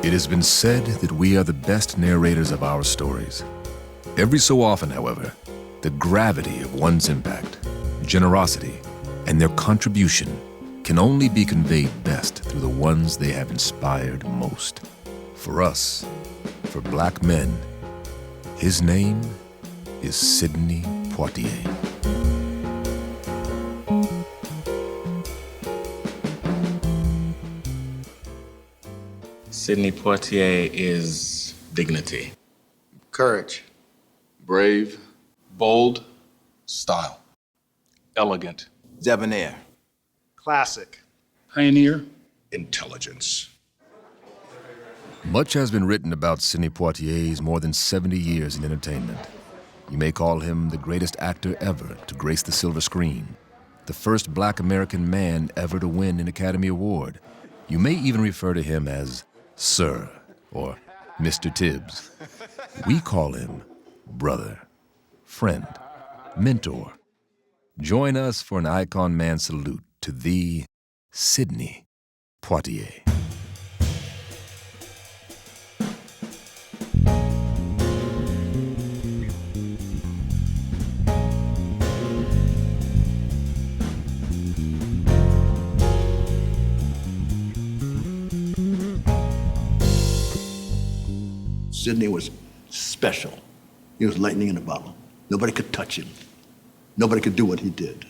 It has been said that we are the best narrators of our stories. Every so often, however, the gravity of one's impact, generosity, and their contribution can only be conveyed best through the ones they have inspired most. For us, for Black men, his name is Sidney Poitier. Sidney Poitier is dignity. Courage. Brave. Bold. Style. Elegant. Debonair. Classic. Pioneer. Intelligence. Much has been written about Sidney Poitier's more than 70 years in entertainment. You may call him the greatest actor ever to grace the silver screen, the first Black American man ever to win an Academy Award. You may even refer to him as Sir or Mr. Tibbs. We call him brother, friend, mentor. Join us for an Icon Man salute to the Sidney Poitier. Sidney was special. He was lightning in a bottle. Nobody could touch him. Nobody could do what he did.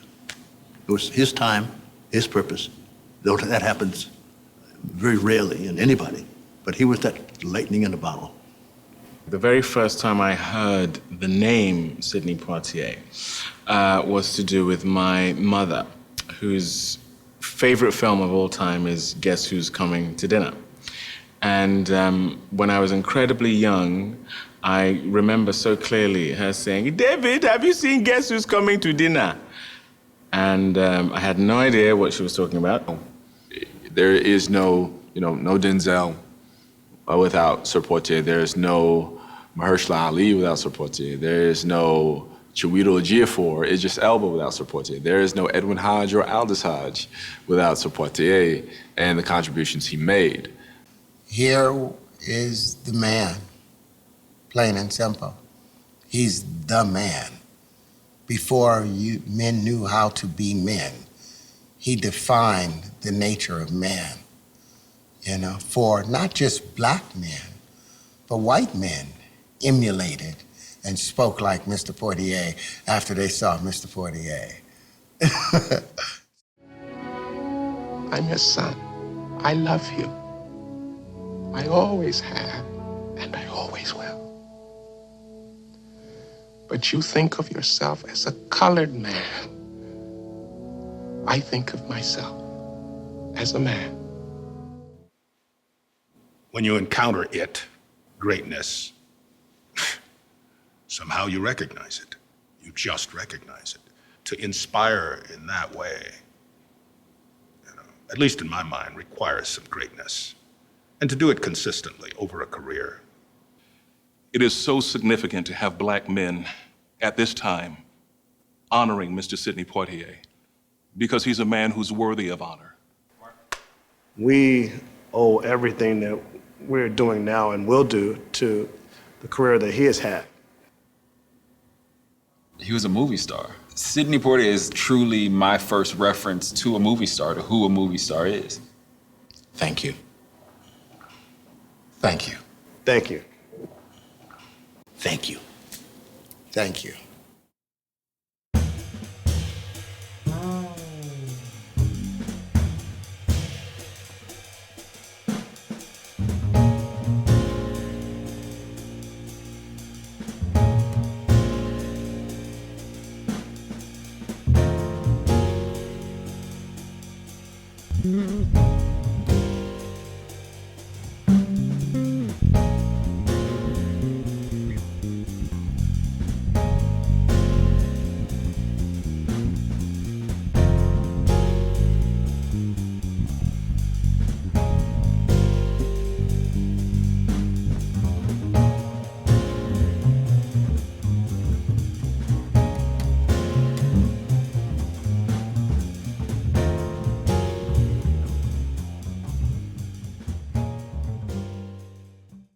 It was his time, his purpose. Though that happens very rarely in anybody, but he was that lightning in a bottle. The very first time I heard the name Sidney Poitier was to do with my mother, whose favorite film of all time is Guess Who's Coming to Dinner. And when I was incredibly young, I remember so clearly her saying, "David, have you seen Guess Who's Coming to Dinner?" And I had no idea what she was talking about. There is no Denzel without Sir Poitier. There is no Mahershala Ali without Sir Poitier. There is no Chiwetel Ejiofor, Idris Elba without Sir Poitier. There is no Edwin Hodge or Aldis Hodge without Sir Poitier and the contributions he made. Here is the man, plain and simple. He's the man. Before men knew how to be men, he defined the nature of man, for not just Black men, but white men emulated and spoke like Mr. Poitier after they saw Mr. Poitier. I'm your son. I love you. I always have, and I always will. But you think of yourself as a colored man. I think of myself as a man. When you encounter it, greatness, somehow you recognize it. You just recognize it. To inspire in that way, at least in my mind, requires some greatness. And to do it consistently over a career. It is so significant to have Black men at this time honoring Mr. Sidney Poitier because he's a man who's worthy of honor. We owe everything that we're doing now and will do to the career that he has had. He was a movie star. Sidney Poitier is truly my first reference to a movie star, to who a movie star is. Thank you. Thank you. Thank you. Thank you. Thank you.